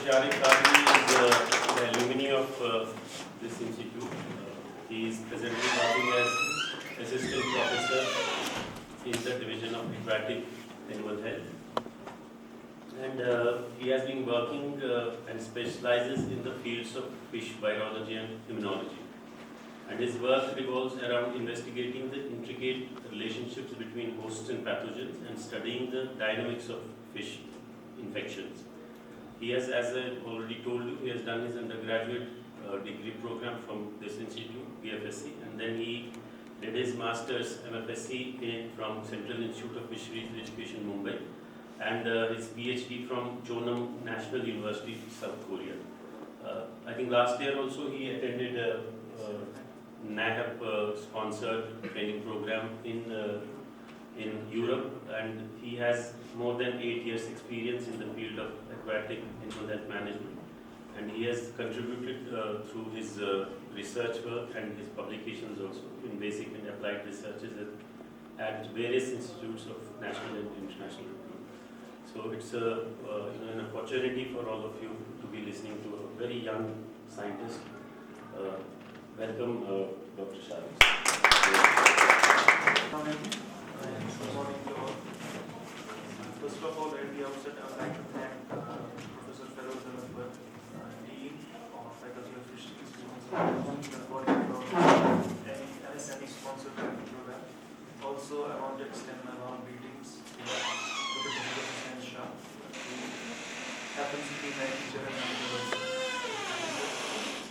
Sharik Qadri is the alumni of this institute. He is presently working as assistant professor in the division of aquatic animal health. And he has been working and specializes in the fields of fish virology and immunology. And his work revolves around investigating the intricate relationships between hosts and pathogens and studying the dynamics of fish infections. He has, as I already told you, he has done his undergraduate degree program from this institute, BFSC, and then he did his master's MFSC from Central Institute of Fisheries Education, Mumbai, and his PhD from Chonam National University, South Korea. I think last year also he attended a NAHAP sponsored training program in Europe, and he has more than 8 years experience in the field of aquatic animal health management, and he has contributed through his research work and his publications also in basic and applied researches at various institutes of national and international review. So it's an opportunity for all of you to be listening to a very young scientist. Welcome, Dr. Sharik. Good morning to all. First of all, at the outset, I would like to thank Professor Feroz Ahmed, Dean of Faculty of Fisheries, for MSME sponsored program. Also, I want to extend my warm greetings to Professor Hussain Shah, who happens to be my teacher and manager also.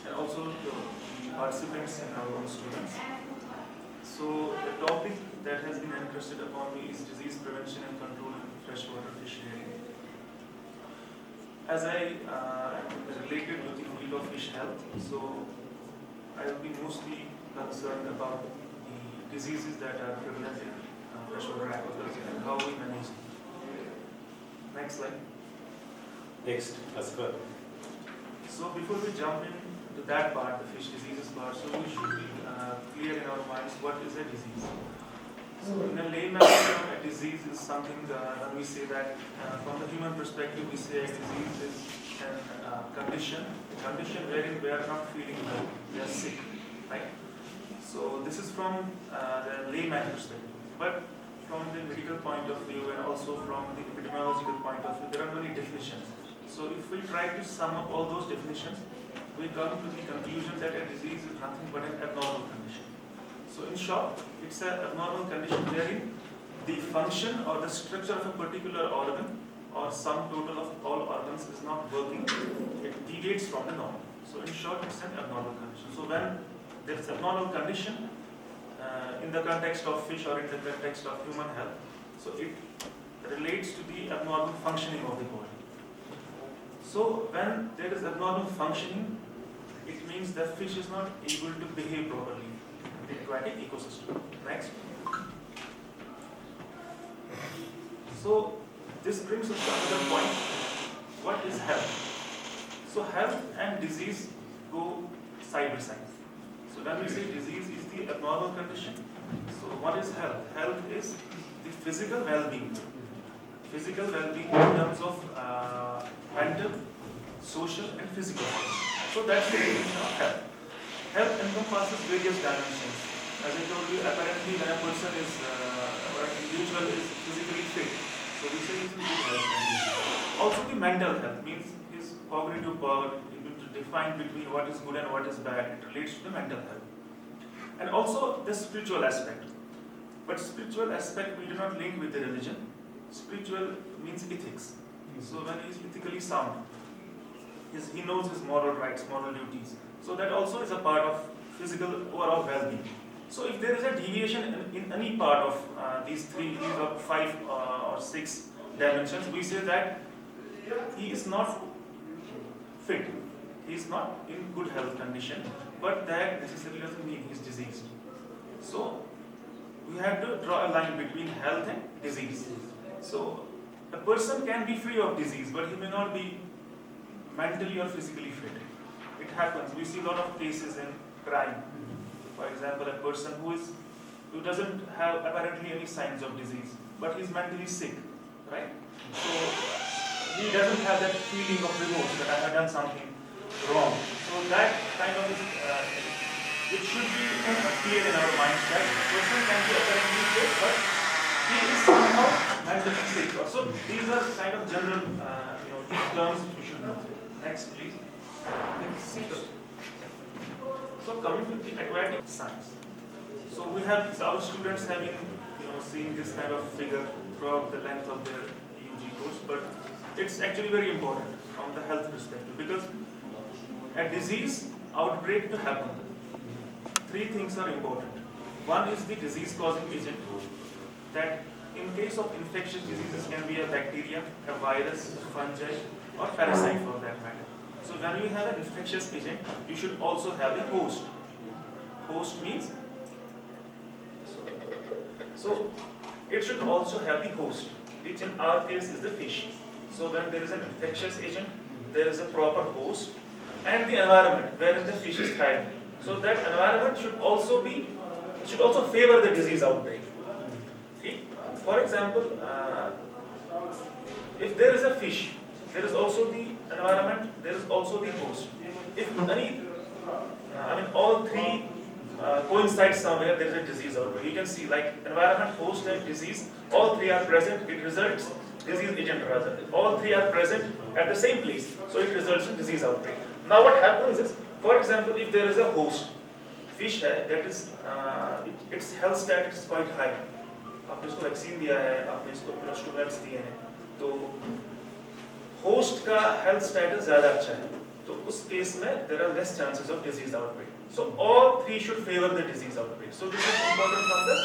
And also to the participants and our own students. So the topic that has been entrusted upon me is disease prevention and control in freshwater fish rearing. As I related with the field of fish health, so I will be mostly concerned about the diseases that are prevalent in freshwater aquaculture and how we manage them. Next slide. Next, Asghar. So before we jump into that part, the fish diseases part, so we should be clear in our minds what is a disease. So in a layman term, a disease is something when we say that from the human perspective, we say a disease is a condition wherein we are not feeling well, we are sick, right? So this is from the layman perspective. But from the medical point of view and also from the epidemiological point of view, there are many definitions. So if we try to sum up all those definitions, we come to the conclusion that a disease is nothing but an abnormal condition. So in short, it's an abnormal condition wherein the function or the structure of a particular organ or sum total of all organs is not working, it deviates from the norm. So in short, it's an abnormal condition. So when there's abnormal condition in the context of fish or in the context of human health, so it relates to the abnormal functioning of the body. So when there is abnormal functioning, it means the fish is not able to behave properly in the aquatic ecosystem. Next. So this brings us to another point. What is health? So health and disease go side by side. So when we say disease is the abnormal condition, so what is health? Health is the physical well-being. Physical well-being in terms of mental, social and physical health. So that's the definition of health. Health encompasses various dimensions. As I told you, apparently when a person is, or an individual is physically fit, so we say he's in good health. Also the mental health means his cognitive power, able to define between what is good and what is bad. It relates to the mental health. And also the spiritual aspect. But spiritual aspect we do not link with the religion. Spiritual means ethics. So when he is ethically sound, he knows his moral rights, moral duties. So that also is a part of physical overall well-being. So if there is a deviation in any part of these 5 or 6 dimensions, we say that he is not fit. He is not in good health condition, but that necessarily doesn't mean he is diseased. So we have to draw a line between health and disease. So a person can be free of disease, but he may not be mentally or physically fit. It happens. We see a lot of cases in crime. For example, a person who doesn't have apparently any signs of disease, but he's mentally sick, right? So he doesn't have that feeling of remorse that I have done something wrong. So that kind of it should be clear in our minds that the person can be apparently safe, but he is somehow has the mistake. So these are kind of general terms we should know. Next, please. So coming to the aquatic science. So we have our students having seeing this kind of figure throughout the length of their UG course, but it's actually very important from the health perspective because a disease outbreak to happen, three things are important. One is the disease causing agent, that in case of infectious diseases can be a bacteria, a virus, a fungi, or parasite for that matter. So when you have an infectious agent, you should also have a host. Host means, so it should also have the host, which in our case is the fish. So when there is an infectious agent, there is a proper host and the environment wherein the fish is thriving. So that environment should also favor the disease outbreak. Okay? For example, if there is a fish, there is also the environment, there is also the host. If all three coincide somewhere, there is a disease outbreak. You can see like environment, host and disease, all three are present, it results disease agent rather. All three are present at the same place, so it results in disease outbreak. Now what happens is, for example, if there is a host, fish है, that is its health status is quite high. आपने इसको vaccine दिया है, आपने इसको students दिए हैं, तो होस्ट का हेल्थ स्टेटस ज्यादा अच्छा है, तो उस केस में there are less chances of disease outbreak. So all three should favor the disease outbreak. So this is important from the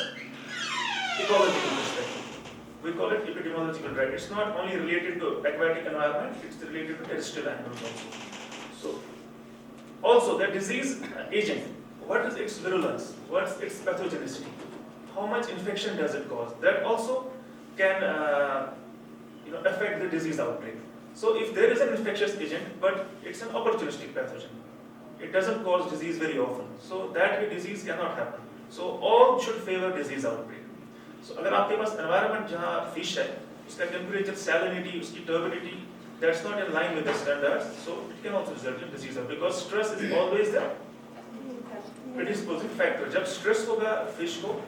ecological perspective. We call it epidemiological, right? It's not only related to aquatic environment, it's related to terrestrial animals also. So also the disease agent, what is its virulence? What's its pathogenicity? How much infection does it cause? That also can affect the disease outbreak. So if there is an infectious agent, but it's an opportunistic pathogen, it doesn't cause disease very often. So that way disease cannot happen. So all should favor disease outbreak. So अगर आपके पास environment जहाँ fish है, उसका temperature, salinity, उसकी turbidity, that's not in line with the standards, so it can also result in disease outbreak because stress is always the predisposing factor. जब stress होगा fish को,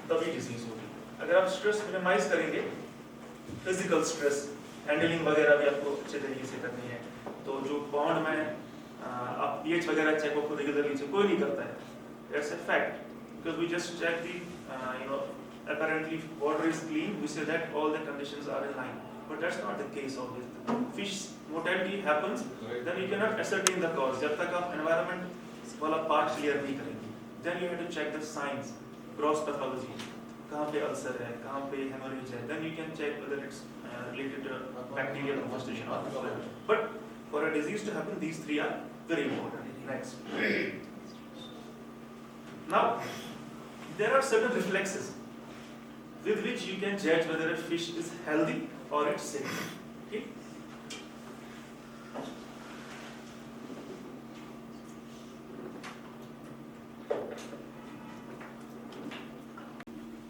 तभी disease होगी. अगर आप stress minimize करेंगे, physical stress, handling वगैरह भी आपको अच्छे तरीके से करनी है, तो जो pond में आप pH वगैरह check को regularly check कोई नहीं करता है. That's a fact because we just check the apparently water is clean, we say that all the conditions are in line, but that's not the case always. Fish mortality happens, then you cannot ascertain the cause जब तक आप environment वाला part clear नहीं करेंगे. Then you have to check the signs, gross pathology, कहाँ पे ulcer है, कहाँ पे hemorrhage है. Then you can check whether it's related to bacterial infestation or whatever. But for a disease to happen, these three are very important. Next. Now, there are certain reflexes with which you can judge whether a fish is healthy or it's sick. Okay?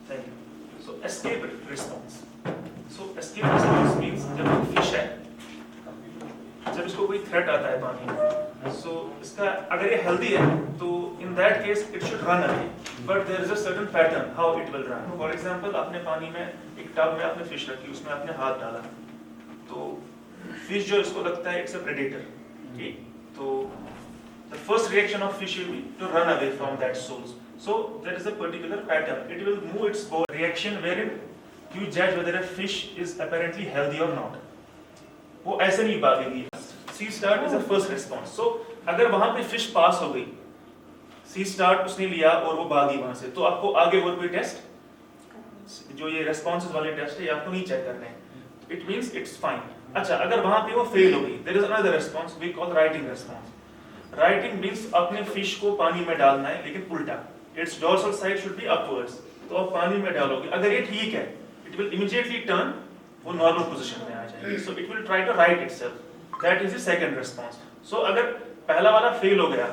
Thank you. So escape response. So escape response means जब fish है, जब इसको कोई threat आता है पानी में, so इसका अगर ये healthy है, तो in that case it should run away. But there is a certain pattern how it will run. For example, आपने पानी में एक टब में आपने fish रखी, उसमें आपने हाथ डाला, तो fish जो इसको लगता है it's a predator. Okay? तो the first reaction of fish will be to run away from that source. So there is a particular pattern. It will move its body reaction wherein you judge whether a fish is apparently healthy or not. वो ऐसे नहीं भागेगी. C start is the first response. So अगर वहाँ पे fish pass हो गई, C start उसने लिया और वो भागी वहाँ से, तो आपको आगे और कोई टेस्ट, जो ये responses वाले टेस्ट है, ये आपको नहीं चेक करने हैं. It means it's fine. अच्छा, अगर वहाँ पे वो fail हो गई, there is another response we call righting response. Righting means अपने fish को पानी में डालना है, लेकिन उल्टा. Its dorsal side should be upwards. तो आप पानी में डालोगे, अगर ये ठीक है, it will immediately turn, वो normal position में आ जाएगी. So it will try to right itself. That is the second response. So अगर पहला वाला fail हो गया,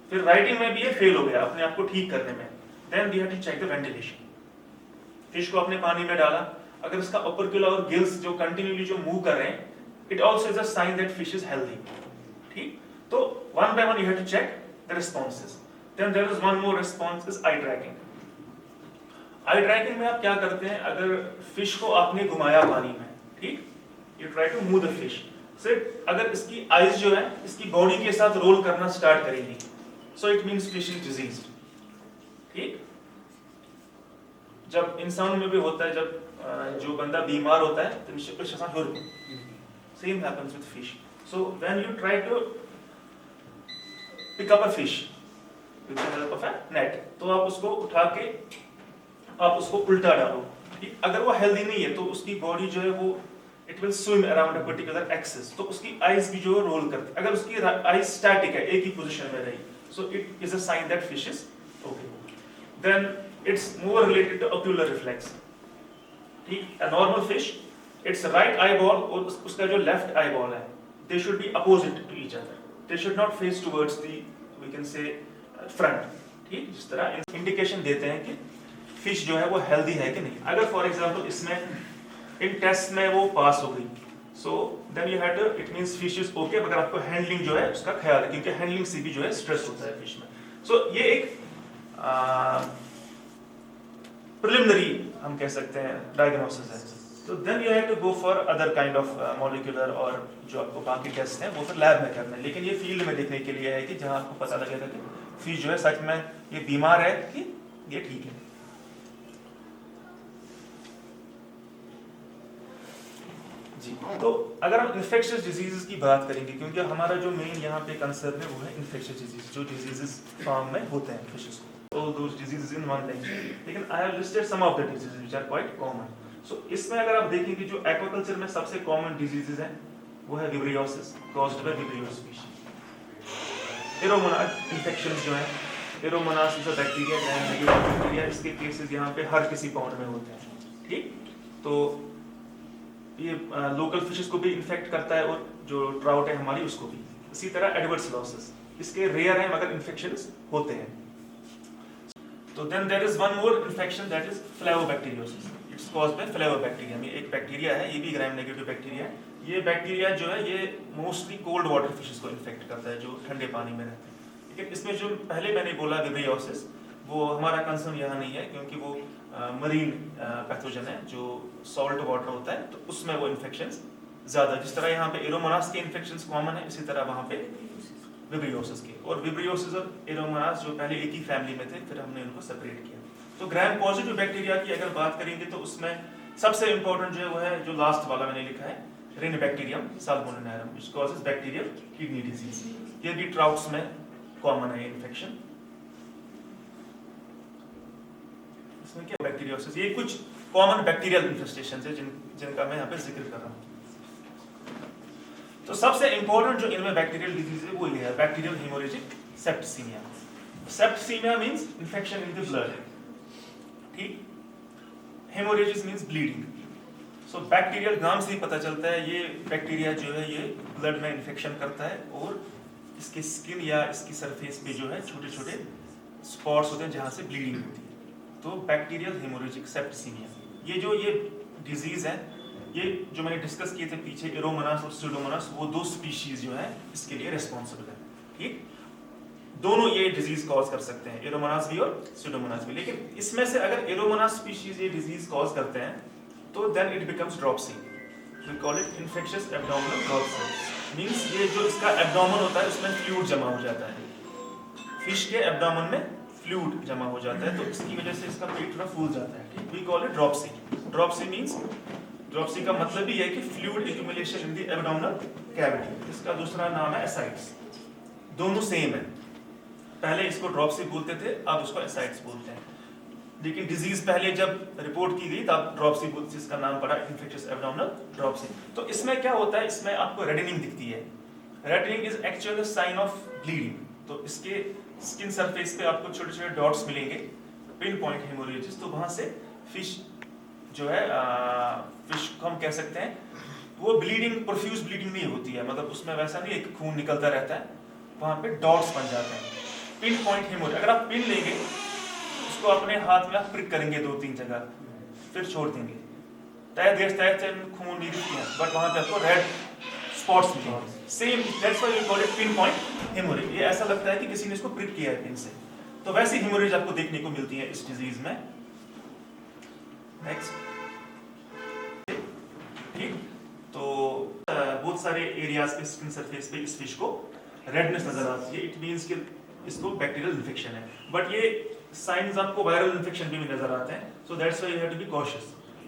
फिर राइटिंग में भी ये फेल हो गया अपने आप को ठीक करने में, then we have to check the ventilation. Fish को अपने पानी में डाला, अगर इसका operculum और gills जो continually जो मूव कर रहे हैं, it also is a sign that fish is healthy. ठीक? तो one by one you have to check the responses. Then there is one more response is eye tracking. Eye tracking में आप क्या करते हैं, अगर fish को आपने घुमाया पानी में, ठीक? You try to move the fish. सिर्फ अगर इसकी eyes जो है इसकी body के साथ roll करना start करेगी, so it means fish is diseased. ठीक? जब इंसान में भी होता है, जब जो बंदा बीमार होता है, तो same happens with fish. So when you try to pick up a fish with the help of a net, तो आप उसको उठा के आप उसको उल्टा डालो, ठीक? अगर वो हेल्दी नहीं है तो उसकी बॉडी जो है वो it will swim around a particular axis, तो उसकी आईज भी जो है रोल करती है. अगर उसकी आईज स्टैटिक है, एक ही पोजीशन में रही, so it is a sign that fish is okay. Then it's more related to ocular reflex. ठीक? A normal fish, its right eyeball और उसका जो left eyeball है, they should be opposite to each other. They should not face towards the, we can say, front. ठीक? जिस तरह indication देते हैं कि फिश जो है वो हेल्दी है कि नहीं. अगर फॉर एग्जांपल इसमें इन टेस्ट में वो पास हो गई, so then you have to, it means fish is okay. मगर आपको हैंडलिंग जो है उसका ख्याल है, क्योंकि हैंडलिंग से भी जो है स्ट्रेस होता है फिश में. So ये एक प्रिलिमिनरी हम कह सकते हैं डायग्नोसिस है. So then you have to go for other kind of molecular और जो आपको बाकी टेस्ट हैं वो फिर लैब में करना है. लेकिन ये फील्ड में देखने के लिए है कि जहाँ आपको पता लगेगा कि फिश जो है सच में ये बीमार है कि ये ठीक है. जी, तो अगर हम इन्फेक्शियस डिजीजेस की बात करेंगे, क्योंकि हमारा जो मेन यहाँ पे कंसर्न है वो है इन्फेक्शियस डिजीज, जो डिजीजेस फार्म में होते हैं फिशेस को. All those diseases in one line. लेकिन I have listed some of the diseases which are quite common. So इसमें अगर आप देखेंगे जो एक्वाकल्चर में सबसे कॉमन डिजीजेस हैं वो है vibriosis caused by Vibrio species. Aeromonas infections जो हैं, Aeromonas is a bacteria, gram negative bacteria. इसके केसेस यहाँ पे हर किसी पॉन्ड में होते हैं. ठीक? तो ये लोकल फिशेस को भी इन्फेक्ट करता है और जो ट्राउट है हमारी उसको भी. इसी तरह एडवर्स लॉसेस, इसके रेयर हैं मगर इन्फेक्शंस होते हैं. तो then there is one more infection that is Flavobacteriosis. It's caused by Flavobacterium. ये एक बैक्टीरिया है, ये भी ग्राम नेगेटिव बैक्टीरिया है. ये बैक्टीरिया जो है ये मोस्टली कोल्ड वाटर फिशेस को इन्फेक्ट करता है जो ठंडे पानी में रहते हैं. लेकिन इसमें जो पहले मैंने बोला विब्रियोसिस, वो हमारा कंसर्न यहाँ नहीं है, क्योंकि वो मरीन पैथोजन है जो सॉल्ट वाटर होता है, तो उसमें वो इन्फेक्शंस ज़्यादा. जिस तरह यहाँ पे एरोमोनास के इन्फेक्शंस कॉमन है, इसी तरह वहाँ पे विब्रियोसिस के. और विब्रियोसिस और एरोमोनास जो पहले एक ही फैमिली में थे, फिर हमने उनको सेपरेट किया. तो ग्राम पॉजिटिव बैक्टीरिया की अगर बात करेंगे तो उसमें सबसे इंपॉर्टेंट जो है वो है जो लास्ट वाला मैंने लिखा है, Renibacterium salmoninarum, which causes bacterial kidney disease. ये भी ट्राउट्स में कॉमन है इन्फेक्शन. इसमें क्या बैक्टीरियोसिस, ये कुछ कॉमन बैक्टीरियल इन्फेस्टेशंस है जिनका मैं यहाँ पे जिक्र कर रहा हूँ. तो सबसे इंपॉर्टेंट जो इनमें बैक्टीरियल डिजीज है वो ये है bacterial haemorrhagic septicaemia. Septicaemia means infection in the blood. ठीक? हेमोरेजिस मींस ब्लीडिंग. सो बैक्टीरियल नाम से ही पता चलता है ये बैक्टीरिया जो है ये ब्लड में इन्फेक्शन करता है और इसके स्किन या इसकी सरफेस पे जो है छोटे छोटे स्पॉट्स होते हैं जहाँ से ब्लीडिंग होती है. तो बैक्टीरियल हेमोरेजिक सेप्टिसीमिया, ये डिजीज है, ये जो मैंने डिस्कस किए थे पीछे, एरोमोनास और स्यूडोमोनास, वो दो स्पीशीज जो है इसके लिए रिस्पॉन्सिबल है. ठीक? दोनों ये डिजीज कॉज कर सकते हैं, एरोमोनास भी और स्यूडोमोनास भी. लेकिन इसमें से अगर एरोमोनास स्पीशीज ये डिजीज कॉज करते हैं तो then it becomes dropsy. We call it infectious abdominal dropsy. Means ये जो इसका एब्डोमेन होता है उसमें फ्लूइड जमा हो जाता है. फिश के एब्डोमेन में फ्लूइड जमा हो जाता है, तो इसकी वजह से इसका पेट थोड़ा फूल जाता है. We call it dropsy. Dropsy means, dropsy का मतलब ही है कि fluid accumulation in the abdominal cavity. इसका दूसरा नाम है एसाइट्स. दोनों सेम है. पहले इसको ड्रॉपसी बोलते थे, अब इसको एसाइट्स बोलते हैं. लेकिन डिजीज पहले जब रिपोर्ट की गई तब ड्रॉपसी बोलते, इसका नाम पड़ा इन्फेक्शियस एब्डोमिनल ड्रॉपसी. तो इसमें क्या होता है, इसमें आपको रेडनिंग दिखती है. Reddening is actually sign of bleeding. तो इसके स्किन सरफेस पे आपको छोटे छोटे डॉट्स मिलेंगे, पिन पॉइंट हेमोरेजिस. तो वहां से फिश जो है फिश को हम कह सकते हैं वो ब्लीडिंग, प्रोफ्यूज ब्लीडिंग नहीं होती है, मतलब उसमें वैसा नहीं है कि खून निकलता रहता है, वहां पे डॉट्स बन जाते हैं, पिन पॉइंट हेमोरेजिस. अगर आप पिन लेंगे उसको अपने हाथ में आप प्रिक करेंगे 2-3 जगह, फिर छोड़ देंगे, तय देर तय खून नहीं दिखती है, बट वहां पे आपको रेड स्पॉट्स मिलेंगे। Same that's why we call it pinpoint haemorrhage. ये ऐसा लगता है कि किसी ने इसको प्रिक किया है पिन से। तो वैसी हेमोरेज आपको देखने को मिलती है इस डिजीज में। नेक्स्ट, ठीक, तो बहुत सारे एरियाज पे स्किन सरफेस पे इस फिश को रेडनेस नजर आती है। इट मींस कि इसको बैक्टीरियल इन्फेक्शन है। बट ये साइंस आपको वायरल इन्फेक्शन भी नजर आते हैं। So that's why you have to be cautious.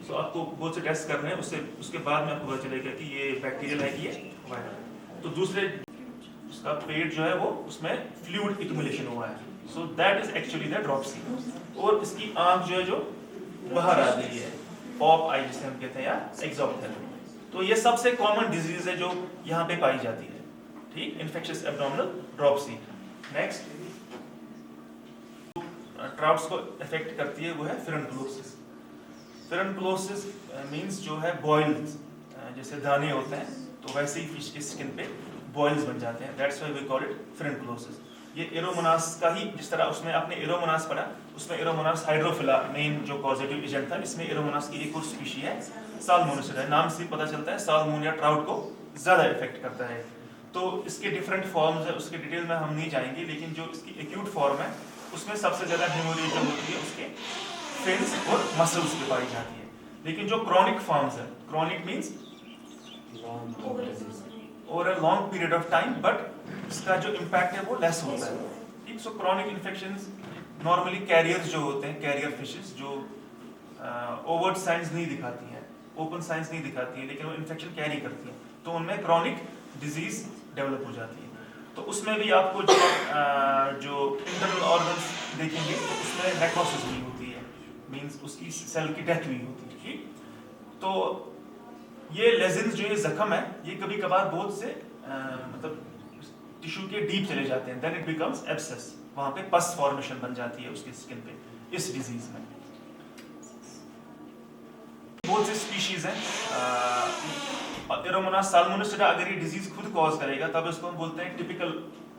So आपको बहुत से टेस्ट करने हैं, उसके बाद में आपको पता चलेगा कि ये बैक्टीरियल है कि ये वायरल। तो दूसरे उसका पेट जो है वो उसमें फ्लूइड एक्यूमुलेशन हुआ है। So that is actually the dropsy. और इसकी आंख जो है जो बाहर आ गई है, पॉप आई जिसे हम कहते हैं या एक्सॉप्थेल्मी। तो ये सबसे कॉमन डिजीज है जो यहाँ पे पाई जाती है, ठीक, infectious abdominal dropsy. Next, trouts को इफेक्ट करती है वो है फिरनकुलोसिस। फिरनकुलोसिस मींस जो है बॉइल्स, जैसे दाने होते हैं तो वैसे ही फिश की स्किन पे बॉइल्स बन जाते हैं। That's why we call it furunculosis. ये एरोमोनास का ही, जिस तरह उसमें आपने एरोमोनास पढ़ा, उसमें एरोमोनास हाइड्रोफिला मेन जो कॉजेटिव एजेंट था, इसमें एरोमोनास की एक और स्पीशी है साल्मोनेसिस है। नाम से पता चलता है साल्मोन या ट्राउट को ज्यादा इफेक्ट करता है। तो इसके डिफरेंट फॉर्म्स है, उसके डिटेल में हम नहीं जाएंगे, लेकिन जो इसकी एक्यूट फॉर्म है उसमें सबसे ज्यादा हेमोरेज जो होती है उसके फिन्स और मसल्स पे पाई जाती है। लेकिन जो क्रॉनिक फॉर्म्स है, chronic means over a long period of time, but इसका जो इम्पैक्ट है वो लेस होता है, ठीक। सो क्रॉनिक इन्फेक्शंस नॉर्मली कैरियर्स जो होते हैं, कैरियर फिशेस जो ओवर्ट साइंस नहीं दिखाती हैं, ओपन साइंस नहीं दिखाती है, लेकिन वो इन्फेक्शन कैरी करती हैं, तो उनमें क्रॉनिक डिजीज डेवलप हो जाती है। तो उसमें भी आपको जो इंटरनल ऑर्गन्स देखेंगे तो उसमें नेक्रोसिस भी होती है, मींस उसकी सेल की डेथ भी होती है, ठीक। तो ये लेजन्स जो ये जख्म है, ये कभी कभार बहुत से मतलब टिश्यू के डीप चले जाते हैं, देन इट बिकम्स एब्सेस, वहां पे पस फॉर्मेशन बन जाती है उसकी स्किन पे इस डिजीज में। बहुत से स्पीशीज हैं, एरोमोनास साल्मोनेसिडा अगर ये डिजीज खुद कॉज करेगा तब इसको हम बोलते हैं टिपिकल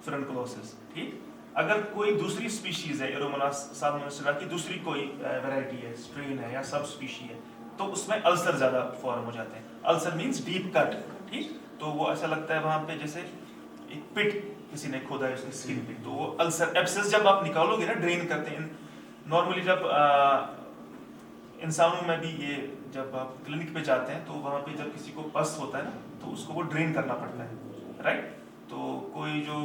फिरनकुलोसिस, ठीक। अगर कोई दूसरी स्पीशीज है एरोमोनास साल्मोनेसिडा की, दूसरी कोई वैरायटी है, स्ट्रेन है या सब स्पीशी है, तो उसमें अल्सर ज्यादा फॉर्म हो जाते हैं। अल्सर मींस डीप कट, ठीक। तो वो ऐसा लगता है वहां पे जैसे एक पिट किसी ने खोदा है उसकी स्किन पे, तो वो अल्सर एब्सेस जब आप निकालोगे ना, ड्रेन करते हैं नॉर्मली, जब इंसानों में भी ये जब आप क्लिनिक पे जाते हैं तो वहाँ पे जब किसी को पस होता है ना, तो उसको वो ड्रेन करना पड़ता है, राइट। तो कोई जो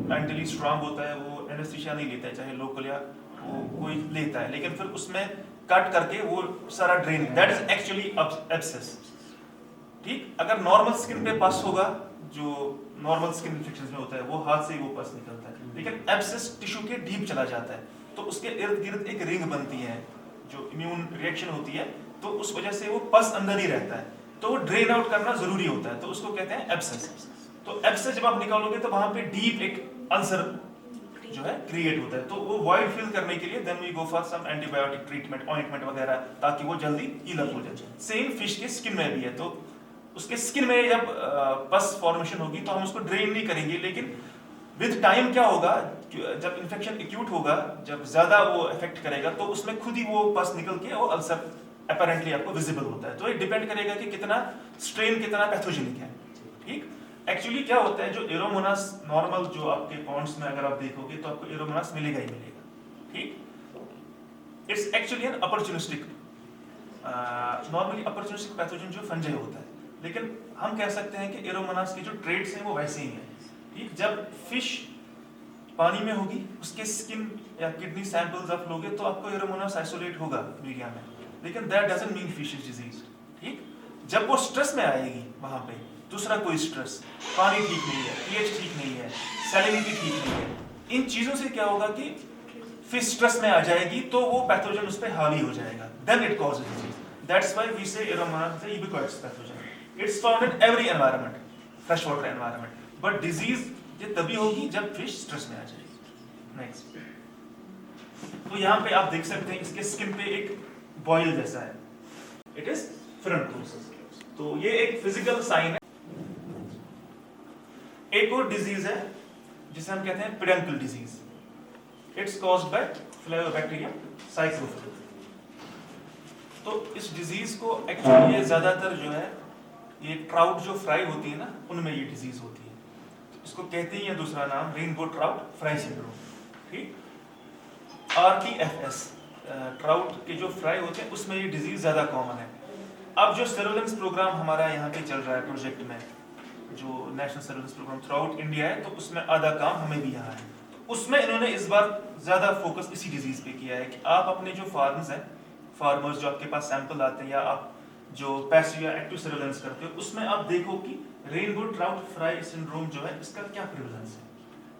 मेंटली स्ट्रांग होता है वो एनेस्थीसिया नहीं लेता है, चाहे लोकल या वो कोई लेता है, लेकिन फिर उसमें कट करके वो सारा drain, that is actually abscess, ठीक। अगर नॉर्मल स्किन पे पस होगा, जो नॉर्मल स्किन इन्फेक्शन में होता है, वो हाथ से ही वो पस निकलता है, लेकिन एब्सेस टिश्यू के डीप चला जाता है, तो उसके इर्द गिर्द एक रिंग बनती है, जो इम्यून रिएक्शन होती है, तो उस वजह से वो पस अंदर ही रहता है, तो वो ड्रेन आउट करना जरूरी होता है, तो उसको कहते हैं एब्सेस। तो एब्सेस जब आप निकालोगे तो वहां पे डीप एक अल्सर जो है क्रिएट होता है, तो वो वॉइड फिल करने के लिए then we go for some antibiotic treatment, ointment वगैरह, ताकि वो जल्दी हील अप हो जाए। सेम फिश के स्किन में भी है, तो उसके स्किन में जब पस फॉर्मेशन होगी तो हम उसको ड्रेन नहीं करेंगे, लेकिन विद टाइम क्या होगा, जब इन्फेक्शन एक्यूट होगा, जब ज्यादा वो इफेक्ट करेगा, तो उसमें खुद ही वो पस निकल के वो अल्सर अपैरेंटली आपको विजिबल होता है। तो ये डिपेंड करेगा कि कितना स्ट्रेन, कितना पैथोजेनिक है, ठीक। एक्चुअली क्या होता है, जो एरोमोनास नॉर्मल जो आपके पॉन्ड्स में अगर आप देखोगे तो आपको एरोमोनास मिलेगा ही मिलेगा, ठीक। It's actually an opportunistic, normally opportunistic pathogen जो फंजाई होता है, लेकिन हम कह सकते हैं कि एरोमोनास के जो ट्रेट्स हैं वो वैसे ही हैं, ठीक। जब फिश पानी में होगी, उसके स्किन या किडनी सैंपल्स आप लोगे तो आपको एरोमोनास आइसोलेट होगा मीडिया में, लेकिन that doesn't mean fish is disease, ठीक। जब वो स्ट्रेस में आएगी, वहां पे दूसरा कोई स्ट्रेस, पानी ठीक नहीं है, पीएच ठीक नहीं है, सैलिनिटी ठीक नहीं है, इन चीजों से क्या होगा कि फिश स्ट्रेस में आ जाएगी, तो वो पैथोजन उस पे हावी हो जाएगा, then it causes disease. That's why we say Aeromonas is ubiquitous pathogen. It's found in every environment, fresh water environment, but disease ये तभी होगी जब फिश स्ट्रेस में आ जाएगी। नेक्स्ट, तो यहाँ पे आप देख सकते हैं इसके स्किन पे एक बॉयल जैसा है, इट इज फिरनकुलोसिस। तो ये एक फिजिकल साइन है। एक और डिजीज है जिसे हम कहते हैं peduncle disease, it's caused by Flavobacterium psychrophilum. तो इस डिजीज को एक्चुअली ज्यादातर जो है ये ट्राउट जो फ्राई होती है ना, उनमें ये डिजीज होती है। इसको कहते हैं, दूसरा नाम रेनबो ट्राउट फ्राई सिंड्रोम। ठीक, RTFS ट्राउट के जो फ्राई होते हैं उसमें ये डिजीज ज़्यादा कॉमन है। अब जो सर्वेलेंस प्रोग्राम हमारा यहाँ पे चल रहा है प्रोजेक्ट में, जो national surveillance programme throughout India है, तो उसमें आधा काम हमें भी यहाँ है। उसमें इन्होंने इस बार ज़्यादा फोकस इसी डिजीज़ पे किया है कि आप अपने जो फार्मर्स जो आपके पास सैंपल आते हैं, या आप जो पैसिव या एक्टिव सर्वेलेंस करते हो, उसमें आप देखो कि रेनबो ट्राउट फ्राई सिंड्रोम जो है इसका क्या प्रिवलेंस है।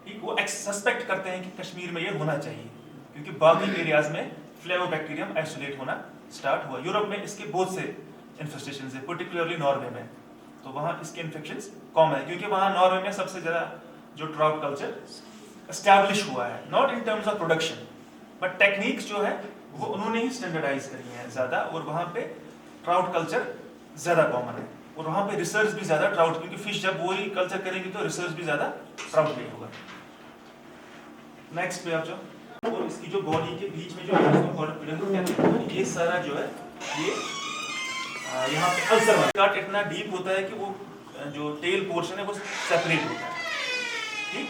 ठीक, वो सस्पेक्ट करते हैं कि कश्मीर में ये होना चाहिए, क्योंकि बाकी एरियाज में फ्लेवोबैक्टीरियम आइसोलेट होना स्टार्ट हुआ। यूरोप में इसके बहुत से इन्फेस्टेशन है, पर्टिकुलरली नॉर्वे में, तो वहाँ इसके इन्फेक्शंस कॉमन है, क्योंकि वहाँ नॉर्वे में सबसे ज़्यादा जो ट्राउट कल्चर एस्टैब्लिश हुआ है, not in terms of production but techniques जो है वो उन्होंने ही स्टैंडर्डाइज करी है ज़्यादा, और वहाँ पे ट्राउट कल्चर ज़्यादा कॉमन है, और वहाँ पे रिसर्च भी ज़्यादा ट्राउट, क्योंकि फिश जब वही कल्चर करेंगे तो रिसर्च भी ज़्यादा ट्राउट में होगा। नेक्स्ट पे आप जाओ, और इसकी जो बॉडी के बीच में जो कहते हैं, ये सारा जो है ये यहाँ पे अल्सर वाला इतना डीप होता है कि वो जो टेल पोर्शन है वो सेपरेट होता है। ठीक,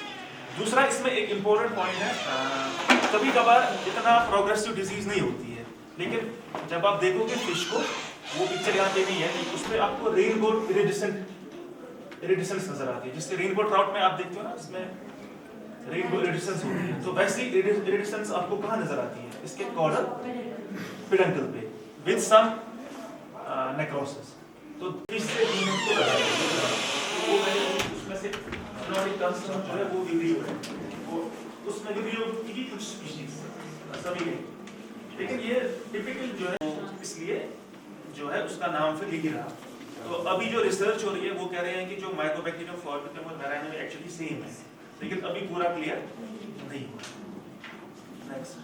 दूसरा इसमें एक इम्पोर्टेंट पॉइंट है, कभी कभार इतना प्रोग्रेसिव डिजीज नहीं होती है, लेकिन जब आप देखोगे फिश को, वो पिक्चर यहाँ पे नहीं है, उसमें आपको रेनबो इरिडिसेंस नजर आती है, जिससे रेनबो ट्राउट में आप देखते हो ना, इसमें रेनबो इरिडिसेंस होती है, तो वैसी इरिडिसेंस आपको कहाँ नजर आती है, इसके कॉर्डल पेडंकल पे विद सम नेक्रोसिस। तो फिश से वो उसमें से जो है वो विब्रियो है, वो उसमें विब्रियो की भी कुछ स्पीशीज सभी नहीं, लेकिन ये टिपिकल जो है, इसलिए जो है उसका नाम फिर यही रहा। तो अभी जो रिसर्च हो रही है वो कह रहे हैं कि जो माइकोबैक्टीरियम फॉर्मिकम और वेराइना में एक्चुअली सेम है, लेकिन अभी पूरा क्लियर नहीं हुआ। नेक्स्ट,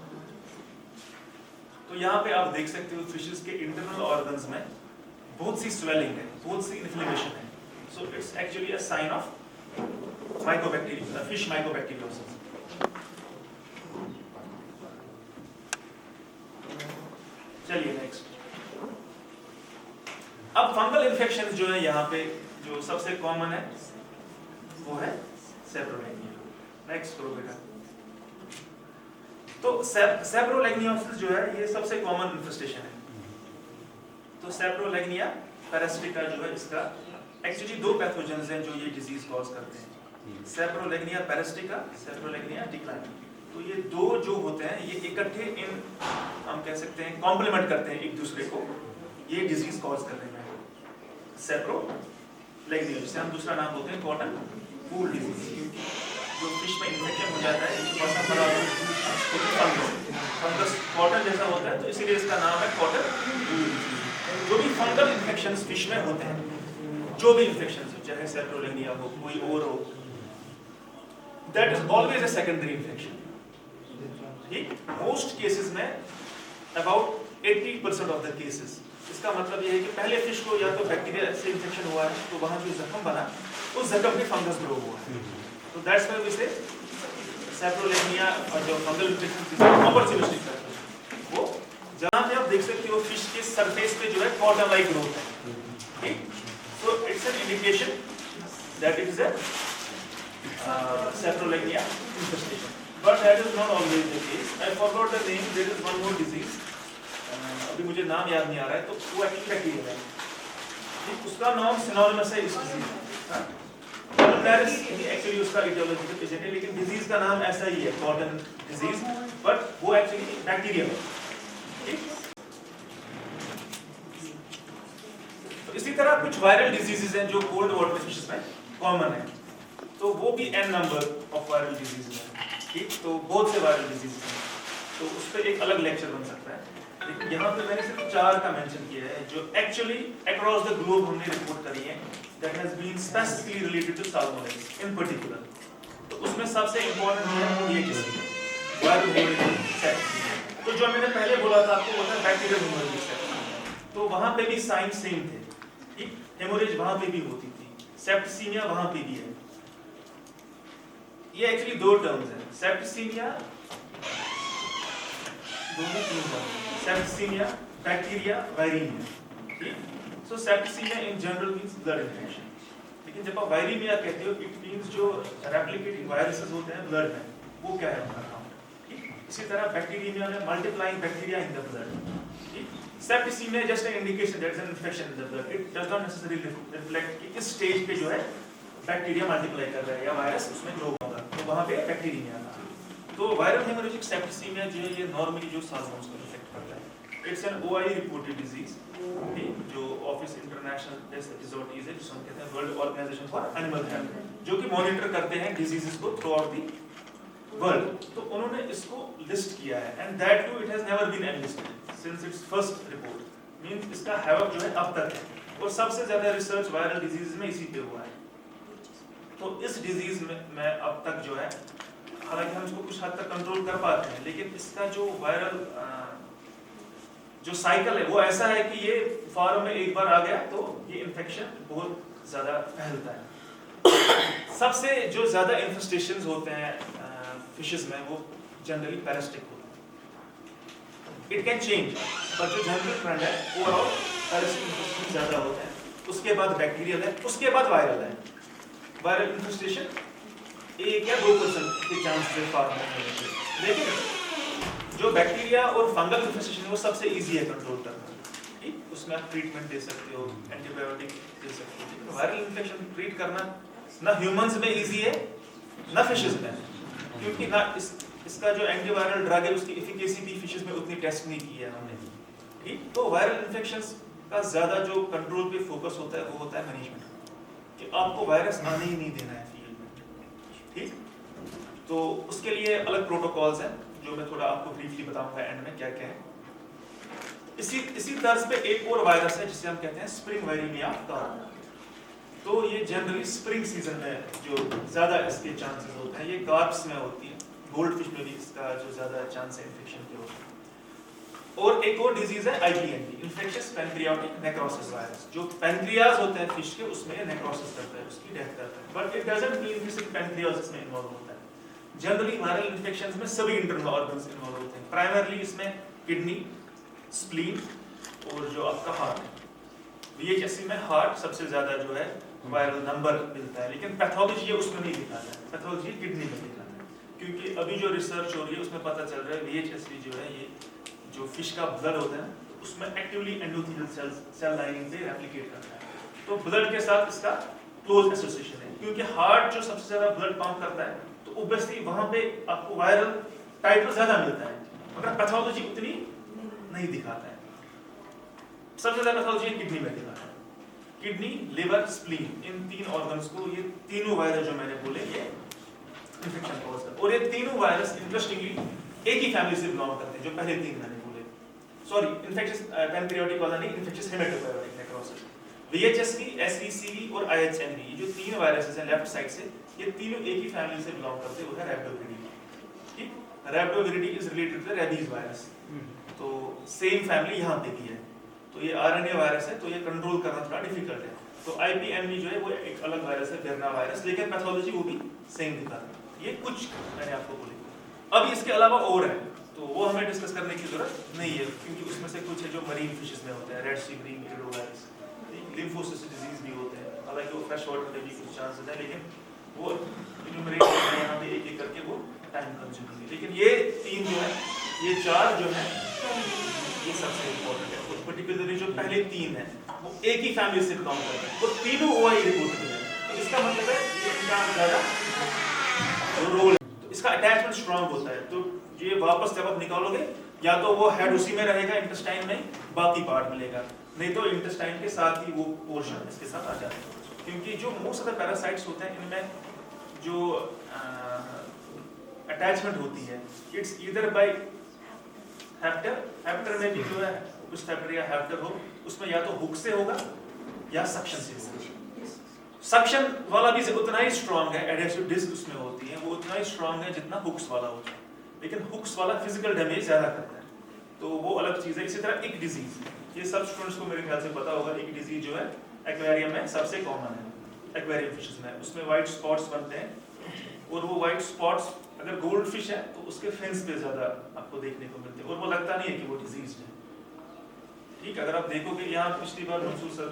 तो यहाँ पे आप देख सकते हो फिशेस के इंटरनल ऑर्गन्स में बहुत सी स्वेलिंग है, बहुत सी इन्फ्लेमेशन है, so it's actually a sign of mycobacteria, fish mycobacteriosis. चलिए नेक्स्ट, अब फंगल इन्फेक्शन जो है यहाँ पे जो सबसे कॉमन है वो है सेप्रोलैग्निया। नेक्स्ट करो बेटा। तो सेप्रोलैग्नियोसिस जो है ये सबसे कॉमन इन्फेस्टेशन है। तो सेप्रोलैग्निया पैरासिटिका जो है, इसका एक्चुअली दो पैथोजेंस हैं जो ये डिजीज कॉज करते हैं, सेप्रोलैग्निया पैरासिटिका, सेप्रोलैग्निया डिक्लाइनी। तो ये दो जो होते हैं ये इकट्ठे इन हम कह सकते हैं कॉम्प्लीमेंट करते हैं एक दूसरे को, ये डिजीज कॉज करने में। सेप्रोलैग्निया जिसे हम दूसरा नाम बोलते हैं कॉटन वूल डिजीज, क्योंकि जो फिश में इन्फेक्शन हो जाता है फंगस कॉटन जैसा होता है, तो इसीलिए इसका नाम है कॉटन वूल डिजीज। जो भी फंगल इन्फेक्शंस फिश में होते हैं, जो भी इन्फेक्शंस हो, चाहे सेप्रोलैग्निया हो कोई और हो, that is always a secondary infection. ठीक, मोस्ट केसेस में अबाउट 80% ऑफ द केसेस, इसका मतलब ये है कि पहले फिश को या तो बैक्टीरिया से इन्फेक्शन हुआ है, तो वहां जो जख्म बना उस जख्म में फंगस ग्रो हुआ है, तो दैट्स व्हाई वी से सेप्रोलैग्निया और जो फंगल इन्फेक्शन ऑपर्चुनिस्टिक है, वो जहां पे आप देख सकते हो फिश के सरफेस पे जो है कॉटन लाइक ग्रोथ है। ठीक, so it's an indication that it is a Saprolegnia infestation, but that is not always the case. I forgot the name, there is one more disease, अभी मुझे नाम याद नहीं आ रहा है, तो वो एक्चुअली बैक्टीरिया है। ठीक, उसका नाम सिनोनिमस है इस डिजीज का, पल्मोनारिस एक्चुअली उसका इटियोलॉजिकल एजेंट है, लेकिन डिजीज का नाम ऐसा ही है कॉटन डिजीज, बट वो एक्चुअली बैक्टीरिया है। तो इसी तरह कुछ वायरल डिजीजेस हैं जो कोल्ड वाटर फिशेस में कॉमन है, तो वो भी n number of viral diseases हैं। ठीक, तो बहुत से वायरल डिजीजेस हैं, तो उस पर एक अलग लेक्चर बन सकता है, लेकिन यहाँ पे मैंने सिर्फ 4 का मेंशन किया है जो एक्चुअली अक्रॉस द ग्लोब हमने रिपोर्ट करी है, that has been specifically related to salmonella in particular. तो उसमें सबसे इंपॉर्टेंट है ये किसी वायरल हेमोरेजिक। तो जो मैंने पहले बोला था आपको, वो था बैक्टीरियल हेमोरेजिक, तो वहां पे भी साइन सेम थे। ठीक, हेमोरेज वहां पे भी होती थी, सेप्टिसीमिया वहां पे भी है। ये एक्चुअली दो टर्म्स हैं, सेप्टिसीमिया, दोनों तीन टर्म, सेप्टिसीमिया, बैक्टीरिया, वायरिनिया। ठीक, so septicaemia in general means blood infection, लेकिन जब आप वायरीमिया कहते हो इट मींस जो रेप्लिकेटिंग वायरसेस होते हैं ब्लड में, वो क्या है उनका काउंट। इसी तरह बैक्टीरिया में multiplying bacteria in the blood. Septicaemia just an indication that is an infection in the blood, it does not necessarily reflect कि इस स्टेज पे जो है बैक्टीरिया मल्टीप्लाई कर रहा है या वायरस उसमें ग्रो होगा, तो वहां पे बैक्टीरिया था। तो वायरल हेमोरेजिक सेप्टिसीमिया जो है ये नॉर्मली जो साल्मोन्स को इफेक्ट करता है। It's an OI reported disease, जो ऑफिस इंटरनेशनल पेस्ट एपिजोडीज है, जिसे हम कहते हैं world organisation for animal health, जो कि मॉनिटर करते हैं डिजीजेस को थ्रू आउट द वर्ल्ड। तो उन्होंने इसको लिस्ट किया है and that too it has never been enlisted since its first report, means इसका हैवक जो है अब तक है और सबसे ज्यादा रिसर्च वायरल डिजीज में इसी पे हुआ है। तो इस डिजीज में अब तक जो है, हालांकि हम इसको कुछ हद तक कंट्रोल कर पाते हैं, लेकिन इसका जो वायरल जो साइकिल है वो ऐसा है कि ये फार्म में एक बार आ गया तो ये इन्फेक्शन बहुत ज्यादा फैलता है। सबसे जो ज्यादा इन्फेस्टेशंस होते हैं फिशेस में वो जनरली पैरासिटिक होते हैं। इट कैन चेंज, पर जो जनरल ट्रेंड है ओवरऑल पैरासिटिक इन्फेस्टेशन ज्यादा होते हैं, उसके बाद बैक्टीरियल है, उसके बाद वायरल है। वायरल इन्फेस्टेशन 1 या 2% के चांस से फार्म होने के, लेकिन जो बैक्टीरिया और फंगल इन्फेस्टेशन है वो सबसे इजी है कंट्रोल करना। ठीक, उसमें आप ट्रीटमेंट दे सकते हो, एंटीबायोटिक दे सकते हो। लेकिन वायरल इन्फेक्शन ट्रीट करना ना ह्यूमंस में इजी है ना फिशेस में, क्योंकि ना इसका जो एंटीवायरल ड्रग है उसकी एफिकेसी भी फिशेस में उतनी टेस्ट नहीं की है हमने। ठीक, तो वायरल इन्फेक्शंस का ज्यादा जो कंट्रोल पे फोकस होता है वो होता है मैनेजमेंट, कि आपको वायरस आने ही नहीं देना है फील्ड में। ठीक, तो उसके लिए अलग प्रोटोकॉल्स हैं जो मैं थोड़ा आपको ब्रीफली बताऊंगा एंड में क्या क्या है। इसी तर्ज पे एक और वायरस है जिसे हम कहते हैं स्प्रिंग वायरीमिया कार्प। तो ये जनरली स्प्रिंग सीजन में जो ज्यादा इसके चांसेस होते हैं, ये कार्प्स में होती है, गोल्ड फिश में भी इसका जो ज्यादा चांस है इन्फेक्शन के होते हैं। और एक और डिजीज है IPNV, infectious pancreatic necrosis virus, जो पैनक्रियाज होते हैं फिश के उसमें नेक्रोसिस करता है, उसकी डेथ करता है, बट इट डजंट मीन कि सिर्फ पैनक्रियाज इसमें इन्वॉल्व होता है। जनरली वायरल इन्फेक्शंस में सभी इंटरनल ऑर्गन्स इन्वॉल्व होते हैं, प्राइमरली इसमें किडनी, स्प्लीन और जो आपका हार्ट है। VHSC में हार्ट सबसे ज्यादा जो है वायरल नंबर मिलता है, लेकिन पैथोलॉजी उसमें नहीं दिखाता है, पैथोलॉजी किडनी में दिखाता है, क्योंकि अभी जो रिसर्च हो रही है उसमें पता चल रहा है VHSC जो है ये जो फिश का ब्लड होता है उसमें एक्टिवली एंडोथेलियल सेल लाइनिंग से रेप्लिकेट करता है, तो ब्लड के साथ इसका क्लोज एसोसिएशन है। क्योंकि हार्ट जो सबसे ज्यादा ब्लड पंप करता है तो ऑब्वियसली वहां पे आपको वायरल टाइटल ज्यादा मिलता है, मगर पैथोलॉजी उतनी नहीं दिखाता है। सबसे ज्यादा पैथोलॉजी किडनी में दिखाता है, किडनी, लिवर, स्प्लीन, इन 3 ऑर्गन्स को ये तीनों वायरस जो मैंने बोले ये इन्फेक्शन कॉज करते हैं। और ये तीनों वायरस इंटरेस्टिंगली एक ही फैमिली से बिलोंग करते हैं, जो पहले 3 मैंने बोले। सॉरी, इन्फेक्शियस पैनक्रियाटिक वाला नहीं, इन्फेक्शियस हेमेटोबायोटिक नेक्रोसिस। VHSV, SVCV और IHNV, ये जो 3 वायरसेस हैं लेफ्ट साइड से, ये तीनों एक ही फैमिली से बिलोंग करते हैं, वो है रैप्टोविरिडी। ठीक, Rhabdoviridae is related to rabies virus, तो सेम फैमिली यहाँ पे भी है। तो ये RNA वायरस है, तो ये कंट्रोल करना थोड़ा डिफिकल्ट है। तो IPNV जो है वो एक अलग वायरस है, बेरना वायरस, लेकिन पैथोलॉजी वो भी सेम दिखाता है। ये कुछ मैंने आपको बोले। अब इसके अलावा और है, तो वो हमें डिस्कस करने की जरूरत नहीं है, क्योंकि उसमें से कुछ है जो मरीन फिशेस में होते हैं, रेड सी ग्रीन इरिडोवायरस, लिम्फोसिस्टिक डिजीज भी होते हैं, हालांकि वो फ्रेश वाटर में भी कुछ चांसेस है, लेकिन वो इन्यूमरेट करना यहाँ पे एक-एक करके वो टाइम कंज्यूमिंग है। लेकिन ये 3 जो है, ये 4 जो है, ये सबसे इम्पोर्टेंट है। और पर्टिकुलरली जो पहले 3 है वो एक ही फैमिली से बिलोंग करते हैं, वो तीनों OI रिपोर्टेड है। तो इसका मतलब है ये इनका ज्यादा जो रोल है, तो इसका अटैचमेंट स्ट्रांग होता है। तो ये वापस जब आप निकालोगे, या तो वो हेड उसी में रहेगा इंटेस्टाइन में, बाकी पार्ट मिलेगा, नहीं तो इंटेस्टाइन के साथ ही वो पोर्शन इसके साथ आ जाता है। क्योंकि जो मोस्ट ऑफ द पैरासाइट्स होते हैं इनमें जो अटैचमेंट होती है, इट्स ईदर बाय हैप्टर में भी जो है कुछ हैप्टर या हैप्टर हो, उसमें या तो हुक से होगा या सक्शन से होगा। सक्शन वाला भी उतना ही स्ट्रांग है, एडहेसिव डिस्क उसमें होती है, वो उतना ही स्ट्रांग है जितना हुक्स वाला होता है, लेकिन हुक्स वाला फिजिकल डैमेज ज्यादा करता है, तो वो अलग चीज है। इसी तरह एक डिजीज, ये सब स्टूडेंट्स को मेरे ख्याल से पता होगा, एक डिजीज जो है एक्वेरियम में सबसे कॉमन है, एक्वेरियम फिशेस में, उसमें व्हाइट स्पॉट्स बनते हैं, और वो व्हाइट स्पॉट्स अगर गोल्ड फिश है तो उसके फिन्स पे ज्यादा आपको देखने को मिलते हैं, और वो लगता नहीं है कि वो डिजीज है। ठीक, अगर आप देखोगे यहाँ पिछली बार मंसूर सर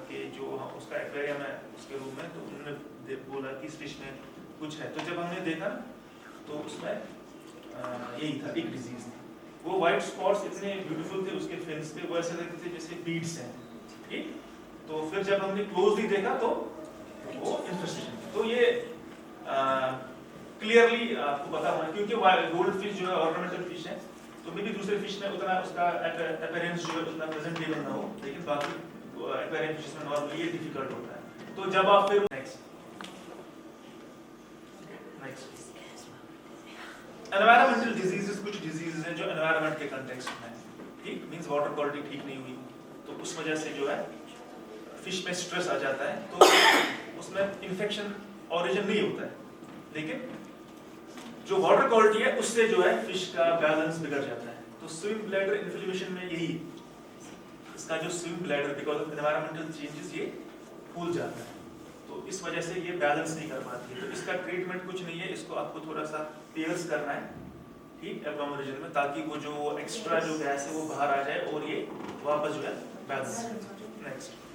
के जो उसका एक्वेरियम है उसके रूम में, तो उन्होंने बोला कि इस फिश में कुछ है, तो जब हमने देखा तो उसमें यही था, एक डिजीज था। वो व्हाइट स्पॉट्स इतने ब्यूटीफुल थे उसके फिन्स पे, वो ऐसे लगते थे जैसे बीड्स हैं, ठीक। तो फिर जब हमने क्लोजली देखा तो वो इन्फेस्टेशन, तो ये क्लियरली आपको पता होना, क्योंकि गोल्ड फिश जो है ऑर्नामेंटल फिश है, तो मे भी दूसरे फिश में उतना उसका अपीयरेंस जो है उतना प्रेजेंटेबल ना हो, लेकिन बाकी एक्वेरियम फिशेस में नॉर्मली ये डिफिकल्ट होता है। तो जब आप फिर नेक्स्ट एनवायरमेंटल डिजीजेस, कुछ डिजीजेस हैं जो एनवायरमेंट के कंटेक्स्ट में, ठीक, मींस वाटर क्वालिटी ठीक नहीं हुई, तो उस वजह से जो है फिश में स्ट्रेस आ जाता है, तो उसमें इन्फेक्शन ओरिजिन नहीं होता है, लेकिन जो वाटर क्वालिटी है उससे जो है फिश का बैलेंस बिगड़ जाता है। तो स्विम ब्लैडर इन्फ्लेमेशन में यही, इसका जो swim bladder because of environmental changes ये फूल जाता है, तो इस वजह से ये बैलेंस नहीं कर पाती है। तो इसका ट्रीटमेंट कुछ नहीं है, इसको आपको थोड़ा सा पियर्स करना है, ठीक, एब्डोमिनल रीजन में, ताकि वो जो एक्स्ट्रा जो गैस है वो बाहर आ जाए और ये वापस जो है balance. Next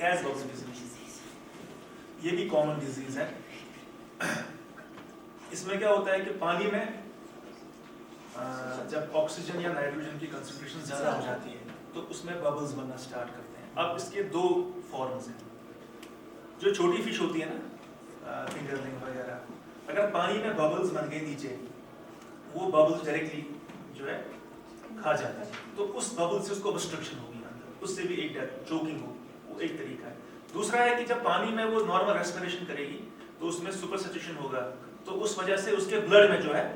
gas box disease, ये भी कॉमन डिजीज है। इसमें क्या होता है कि पानी में जब ऑक्सीजन या नाइट्रोजन की कंसंट्रेशन ज्यादा हो जाती है तो उसमें बबल्स बनना स्टार्ट करते हैं। अब इसके दो फॉर्म्स हैं। जो छोटी फिश होती है ना, फिंगरलिंग वगैरह, अगर पानी में बबल्स बन गए नीचे, वो बबल्स डायरेक्टली जो है खा जाता है, तो उस बबल से उसको ऑब्स्ट्रक्शन होगी अंदर, उससे भी एक डेथ, चोकिंग हो, वो एक तरीका है। दूसरा है कि जब पानी में वो नॉर्मल रेस्पिरेशन करेगी तो उसमें सुपर सैचुरेशन होगा, तो उस वजह से उसके ब्लड में जो है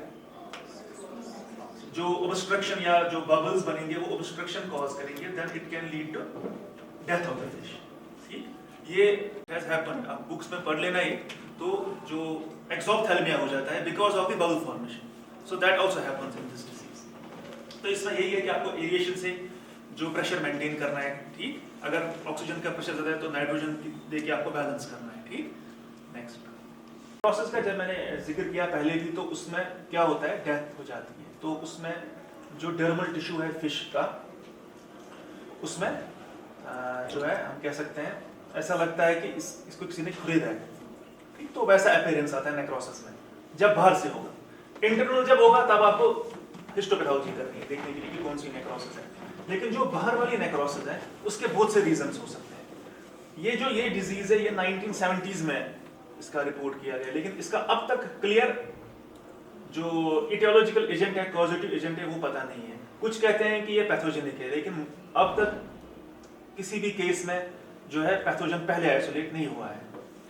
जो ऑब्स्ट्रक्शन या जो बबल्स बनेंगे वो ऑब्स्ट्रक्शन कॉज करेंगे, then it can lead to death of the fish. ठीक, ये हैज हैपेंड, आप बुक्स में पढ़ लेना ये, तो जो एक्सोप्थेल्मिया हो जाता है because of the bubble formation, so that also happens in this disease. तो इसमें यही है कि आपको एरिएशन से जो प्रेशर मेंटेन करना है, ठीक, अगर ऑक्सीजन का प्रेशर ज्यादा है तो नाइट्रोजन देके आपको बैलेंस करना है, ठीक। नेक्स्ट प्रोसेस का जब मैंने जिक्र किया पहले भी, तो उसमें क्या होता है, डेथ हो जाती है। तो उसमें जो डर्मल टिश्यू है फिश का, उसमें जो है हम कह सकते हैं ऐसा लगता है कि इसको किसी ने खुरेदा है, ठीक, तो वैसा अपीयरेंस आता है नेक्रोसिस में जब बाहर से होगा। इंटरनल जब होगा तब आपको हिस्टोपैथोलॉजी करनी है, देखने के लिए कि कौन सी नेक्रोसिस है। लेकिन जो बाहर वाली नेक्रोसिस है उसके बहुत से रीजंस हो सकते हैं। ये डिजीज है, ये 1970s में इसका रिपोर्ट किया गया, लेकिन इसका अब तक क्लियर जो इटियोलॉजिकल एजेंट है, कॉजेटिव एजेंट है, वो पता नहीं है। कुछ कहते हैं कि ये पैथोजेनिक है, लेकिन अब तक किसी भी केस में जो है पैथोजन पहले आइसोलेट नहीं हुआ है,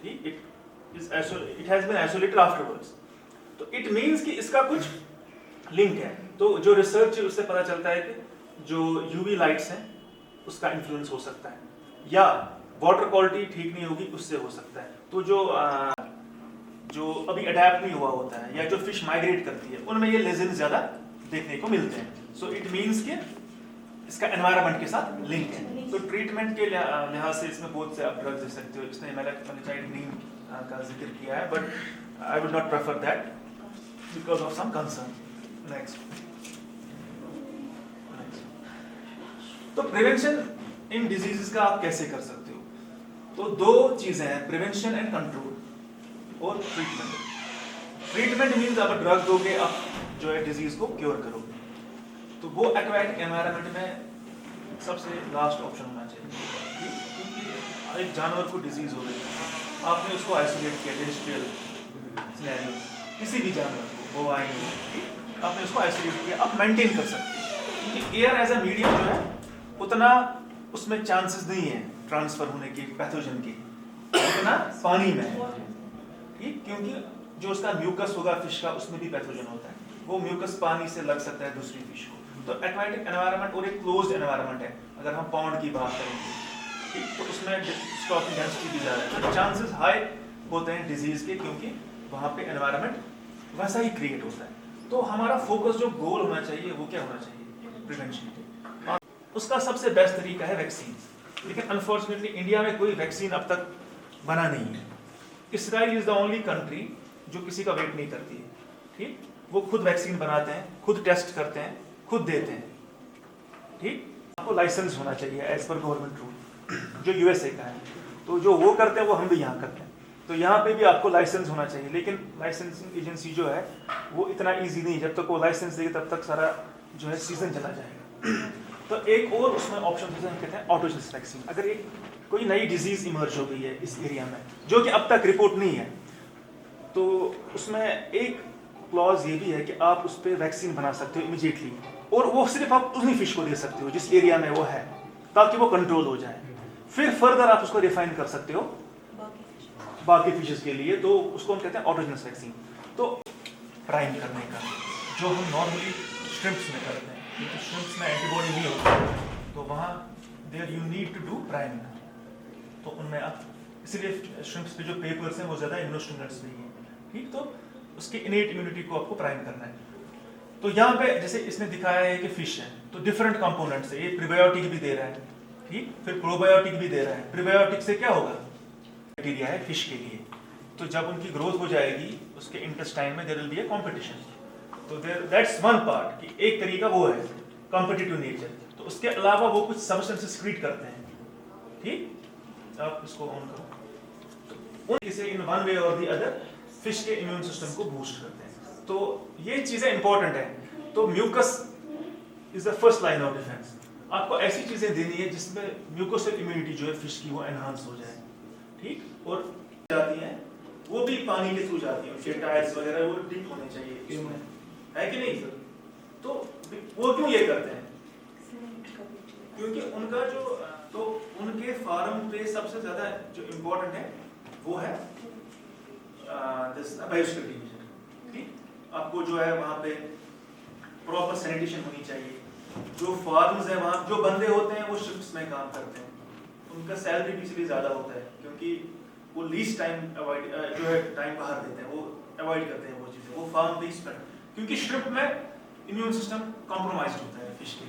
ठीक, it has been isolated afterwards. तो इट मींस कि इसका कुछ लिंक है। तो जो रिसर्च है उससे पता चलता है कि जो यूवी लाइट्स हैं उसका इन्फ्लुएंस हो सकता है, या वाटर क्वालिटी ठीक नहीं होगी उससे हो सकता है। तो जो अभी अडैप्ट नहीं हुआ होता है या जो फिश माइग्रेट करती है उनमें ये लेजेंड ज्यादा देखने को मिलते हैं। सो इट मींस कि इसका एनवायरनमेंट के साथ लिंक है। तो ट्रीटमेंट के लिहाज से इसमें बहुत से आप ड्रग्स दे सकते हो। इसने मेलाकोनिसाइड नीम का जिक्र किया है, but I would not prefer that because of some concern. Next, तो प्रिवेंशन इन डिजीजेस का आप कैसे कर सकते हो? तो दो चीजें हैं, प्रिवेंशन एंड कंट्रोल और ट्रीटमेंट। ट्रीटमेंट मींस आप ड्रग दोगे, आप जो है डिजीज को क्योर करोगे, तो वो एक्वाटिक एनवायरनमेंट में सबसे लास्ट ऑप्शन होना चाहिए। क्योंकि एक जानवर को डिजीज हो गई, आपने उसको आइसोलेट किया, इंडस्ट्रियल सिनेरियो, किसी भी जानवर को, बोवाइन, आपने उसको आइसोलेट किया, आप मेंटेन कर सकते हैं। क्योंकि एयर एज अ मीडियम जो है उतना उसमें चांसेस नहीं है ट्रांसफर होने के पैथोजन के, उतना पानी में है, ठीक, क्योंकि जो उसका म्यूकस होगा फिश का उसमें भी पैथोजन होता है, वो म्यूकस पानी से लग सकता है दूसरी फिश को। तो एक्वाटिक एनवायरनमेंट और एक क्लोज्ड एनवायरनमेंट है, अगर हम पॉन्ड की बात करेंगे, ठीक, तो उसमें स्टॉकिंग डेंसिटी भी ज़्यादा है, तो चांसेस हाई होते हैं डिजीज के, क्योंकि वहाँ पे एनवायरनमेंट वैसा ही क्रिएट होता है। तो हमारा फोकस जो गोल होना चाहिए वो क्या होना चाहिए, प्रिवेंशन। और उसका सबसे बेस्ट तरीका है वैक्सीन, लेकिन अनफॉर्चुनेटली इंडिया में कोई वैक्सीन अब तक बना नहीं है, Israel is the only country जो किसी का वेट नहीं करती है, ठीक। वो खुद वैक्सीन बनाते हैं, खुद टेस्ट करते हैं, खुद देते हैं, ठीक। आपको लाइसेंस होना चाहिए एज पर गवर्नमेंट रूल, जो यूएसए का है। तो जो वो करते हैं वो हम भी यहाँ करते हैं। तो यहाँ पे भी आपको लाइसेंस होना चाहिए, लेकिन लाइसेंसिंग एजेंसी जो है वो इतना इजी नहीं, जब तक वो लाइसेंस देगी तब तक सारा जो है सीजन चला जाएगा। तो एक और उसमें ऑप्शन जिसे हम कहते हैं ऑटोजेनस वैक्सीन। अगर एक कोई नई डिजीज इमर्ज हो गई है इस एरिया में जो कि अब तक रिपोर्ट नहीं है, तो उसमें एक क्लॉज ये भी है कि आप उस पर वैक्सीन बना सकते हो इमीडिएटली, और वो सिर्फ आप उन्हीं फिश को दे सकते हो जिस एरिया में वो है, ताकि वो कंट्रोल हो जाए। फिर फर्दर आप उसको रिफाइन कर सकते हो बाकी फिशेस के लिए, तो उसको हम कहते हैं ऑटोजेनस वैक्सीन। तो प्राइम करने का जो हम नॉर्मली श्रिम्प्स में करते हैं, क्योंकि श्रिम्प्स में एंटीबॉडी नहीं होती, तो वहाँ there you need to do prime. तो उनमें आप इसलिए श्रिम्प्स पे जो पेपर्स हैं वो ज़्यादा इम्यूनोस्टिमुलेंट्स नहीं है, ठीक। तो उसके इनेट इम्यूनिटी को आपको प्राइम करना है। तो यहाँ पे जैसे इसने दिखाया है कि फिश है, तो डिफरेंट कंपोनेंट्स है। ये प्रीबायोटिक भी दे रहा है, ठीक, फिर प्रोबायोटिक भी दे रहा है। प्रीबायोटिक से क्या होगा, बैक्टीरिया है फिश के लिए, तो जब उनकी ग्रोथ हो जाएगी उसके इंटेस्टाइन में there will be a competition. तो देयर दैट्स वन पार्ट कि एक तरीका वो है कॉम्पिटिटिव नेचर। तो उसके अलावा वो कुछ सब्सटेंसेस क्रिएट करते हैं, ठीक। आप इसको ऑन करो, तो उनसे इन वन वे और द अदर फिश के इम्यून सिस्टम को बूस्ट करते हैं। तो ये चीजें इंपॉर्टेंट है। तो mucus is the first line of defence. आपको ऐसी चीजें देनी है जिसमें म्यूकोसल इम्यूनिटी जो है फिश की वो एनहांस हो जाए, ठीक। और जाती हैं वो भी पानी के थ्रू जाती हैं, उनके टायर्स वगैरह वो डिप होने चाहिए इसमें, है कि नहीं सर। तो वो क्यों ये करते हैं, क्योंकि उनका जो तो उनके फार्म पे सबसे ज्यादा जो इम्पोर्टेंट है वो है बायोसिक्योरिटी मेजर, ठीक। आपको जो है वहाँ पे प्रॉपर सैनिटेशन होनी चाहिए। जो फार्म्स है वहाँ जो बंदे होते हैं वो शिफ्ट्स में काम करते हैं, उनका सैलरी भी इसलिए ज़्यादा होता है क्योंकि वो लीस्ट टाइम अवॉइड जो है टाइम बाहर देते हैं, वो अवॉइड करते हैं वो चीज़ें, वो फार्म पे स्पेंड। क्योंकि श्रिम्प में इम्यून सिस्टम कॉम्प्रोमाइज होता है फिश के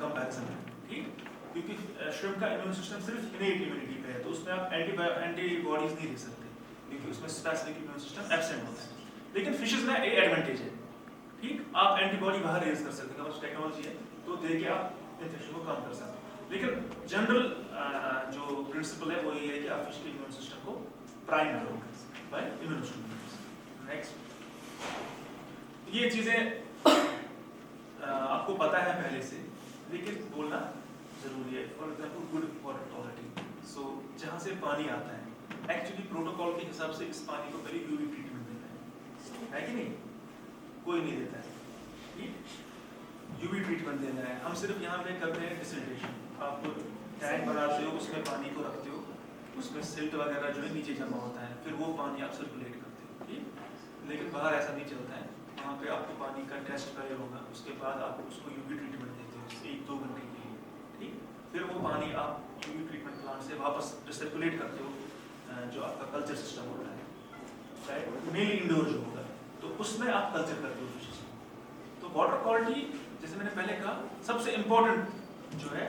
कंपैरिजन में, ठीक। क्योंकि श्रिम्प का इम्यून सिस्टम सिर्फ इनेट इम्यूनिटी पे है, तो उसमें आप एंटीबॉडीज नहीं दे सकते क्योंकि उसमें स्पेसिफिक इम्यून सिस्टम एब्सेंट होता है। लेकिन फिशेस में एक एडवांटेज है, ठीक, आप एंटीबॉडी बाहर रेज कर सकते हैं, टेक्नोलॉजी है तो दे के आप इन्फेक्शन को कम कर सकते हैं। लेकिन जनरल जो प्रिंसिपल है वो ये है कि आप फिश के इम्यून सिस्टम को प्राइम करो बाय इम्यूनोस्टिमुलेंट्स। नेक्स्ट, ये चीजें आपको पता है पहले से, लेकिन बोलना जरूरी है। For example good water quality, so जहाँ से पानी आता है एक्चुअली प्रोटोकॉल के हिसाब से इस पानी को पहले यूवी ट्रीटमेंट देना है कि नहीं, कोई नहीं देता है, ठीक। यूवी ट्रीटमेंट देना है। हम सिर्फ यहाँ पे करते हैं डिसिल्टेशन। आप टैंक बनाते हो, उसमें पानी को रखते हो, उसमें सिल्ट वगैरह जो है नीचे जमा होता है, फिर वो पानी आप सर्कुलेट करते हो, ठीक। लेकिन बाहर ऐसा नहीं चलता है, वहाँ पे आपको पानी का टेस्ट पहले होगा, उसके बाद आप उसको यूवी ट्रीटमेंट देते हो 1-2 घंटे के लिए, ठीक। फिर वो पानी आप यूवी ट्रीटमेंट प्लांट से वापस रिसर्कुलेट करते हो जो आपका कल्चर सिस्टम होता है, राइट, मेनली इंडोर जो होगा, तो उसमें आप कल्चर करते हो फिशेस को। तो वाटर क्वालिटी जैसे मैंने पहले कहा सबसे इम्पोर्टेंट जो है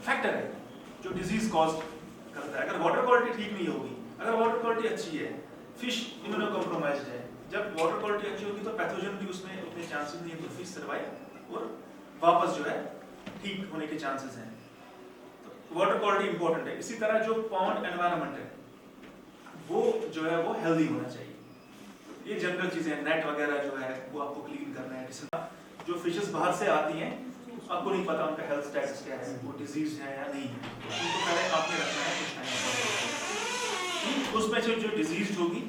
फैक्टर है जो डिजीज कॉज करता है। अगर वाटर क्वालिटी ठीक नहीं होगी, अगर वाटर क्वालिटी अच्छी है, फिश इम्यूनो कॉम्प्रोमाइज्ड है, जब वाटर क्वालिटी अच्छी होगी तो पैथोजन भी उसमें उतने चांसेस नहीं है, तो फिश सर्वाइव और वापस जो है ठीक होने के चांसेस हैं। तो वाटर क्वालिटी इंपॉर्टेंट है। इसी तरह जो पॉन्ड एनवायरनमेंट है वो जो है वो हेल्दी होना चाहिए। ये जनरल चीजें, नेट वगैरह जो है वो आपको क्लीन करना है। जो फिशेस बाहर से आती हैं आपको नहीं पता उनका हेल्थ स्टेटस क्या है, वो डिजीज है या नहीं है, उनको पहले आपने रखना है कुछ टाइम। उसमें से जो डिजीज होगी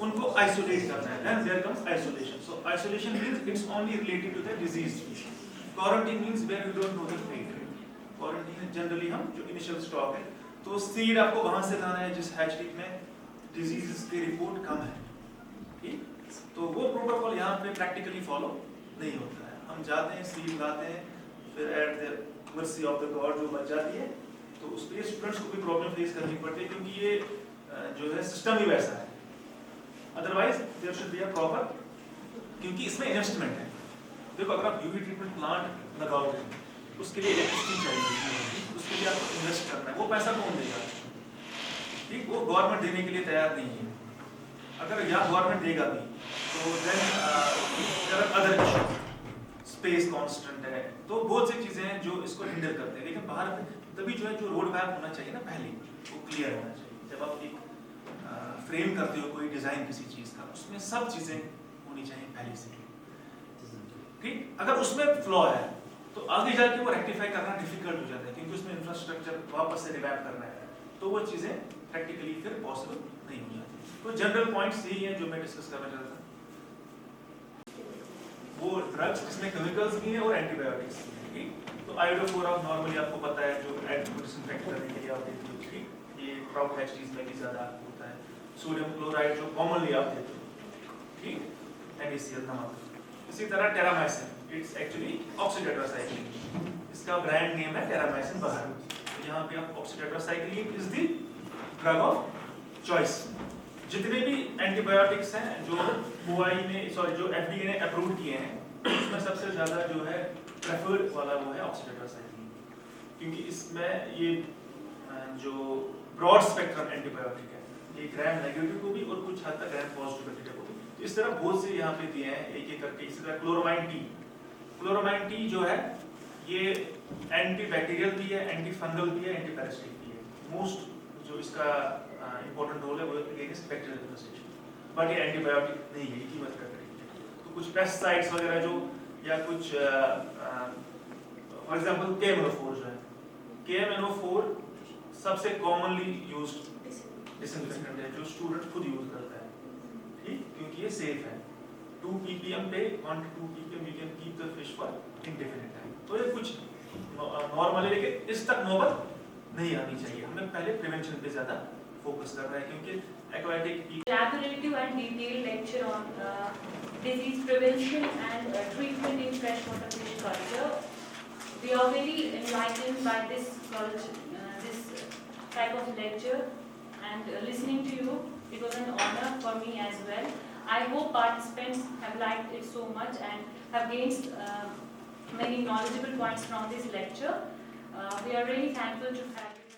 उनको आइसोलेट करना है, then there comes isolation. So isolation means it's only related to the disease fish. Quarantine means where you don't know the fate. Quarantine generally हम जो इनिशियल स्टॉक है, तो सीड आपको वहां से लाना है जिस हैचरी में डिजीज की रिपोर्ट कम है, ठीक। तो वो प्रोटोकॉल यहाँ पे प्रैक्टिकली फॉलो नहीं होता है। हम जाते हैं, सीड लाते हैं, फिर at the mercy of the God जो बच जाती है, तो उस पर स्टूडेंट्स को भी प्रॉब्लम फेस करनी पड़ती है क्योंकि ये जो है सिस्टम ही वैसा है। Otherwise there should be a proper, क्योंकि इसमें इन्वेस्टमेंट है। देखो अगर आप यूवी ट्रीटमेंट प्लांट लगाओगे उसके लिए इलेक्ट्रिसिटी चाहिए, उसके लिए आपको इन्वेस्ट करना है, वो पैसा कौन देगा, ठीक। वो गवर्नमेंट देने के लिए तैयार नहीं है। अगर या गवर्नमेंट देगा भी तो then other issues, space constant है, तो बहुत सी चीजें हैं जो इसको हिंडर करते हैं। लेकिन बाहर तभी जो है जो रोड मैप होना चाहिए ना पहले वो क्लियर होना चाहिए। जब आप एक फ्रेम करते हो कोई डिजाइन किसी चीज का, उसमें सब चीजें होनी चाहिए पहले से, ठीक। अगर उसमें फ्लॉ है तो आगे जाके वो रेक्टिफाई करना डिफिकल्ट हो जाता है, क्योंकि उसमें इंफ्रास्ट्रक्चर वापस से रिवैम्प करना है, तो वो चीजें प्रैक्टिकली फिर पॉसिबल नहीं हो जाती। तो जनरल पॉइंट्स यही हैं जो मैं डिस्कस करना चाहता था। वो ड्रग्स जिसमें केमिकल्स भी हैं और एंटीबायोटिक्स भी हैं, ठीक। तो आयोडोफोरा नॉर्मली आपको पता है जो डिसइंफेक्ट करने के लिए आप देते हो, ठीक। ये क्राउड हैचरीज में भी ज्यादा होता है। सोडियम क्लोराइड जो कॉमनली आप देते हो, ठीक, NaCl नमक। इसी तरह टेरामाइसिन, इट्स एक्चुअली ऑक्सीटेट्रासाइक्लिन, इसका ब्रांड नेम है टेरामाइसिन बाहर। तो यहाँ पे आप oxytetracycline is the drug of choice. जितने भी एंटीबायोटिक्स हैं जो OI ने सॉरी जो FDA ने अप्रूव किए हैं, उसमें सबसे ज्यादा जो है प्रेफर्ड वाला वो है ऑक्सीटेट्रासाइक्लिन, क्योंकि इसमें ये जो ब्रॉड स्पेक्ट्रम एंटीबायोटिक है, ये ग्राम नेगेटिव को भी और कुछ हद तक ग्राम पॉजिटिव बैक्टीरिया को भी, तो इस तरह बहुत से यहाँ पे दिए हैं एक एक करके। इसी तरह क्लोरोमाइन टी जो है ये एंटी बैक्टीरियल भी है, एंटी फंगल भी है, एंटी पैरासिटिक भी है। मोस्ट जो इसका इंपॉर्टेंट रोल है वो अगेंस्ट बैक्टीरियल इन्फेस्टेशन, बट ये एंटीबायोटिक नहीं है, इसकी बात कर रही है। तो कुछ पेस्टिसाइड्स वगैरह जो या कुछ फॉर एग्जांपल KMNO4 जो है, KMNO4 सबसे कॉमनली यूज्ड डिसइंफेक्टेंट है जो स्टूडेंट खुद यूज करता है, ठीक, क्योंकि ये सेफ है। 2 ppm पे 1 to 2 ppm we can keep the fish for indefinite time। तो ये कुछ नॉर्मल है, लेकिन इस तक नौबत नहीं आनी चाहिए। हमें पहले प्रिवेंशन पे ज्यादा फोकस करना है, क्योंकि aquatic Collaborative and detailed lecture on disease prevention and treatment in freshwater fish culture. We are very enlightened by this culture, this type of lecture, and listening to you, it was an honor for me as well. I hope participants have liked it so much and have gained many knowledgeable points from this lecture. We are really thankful to have you.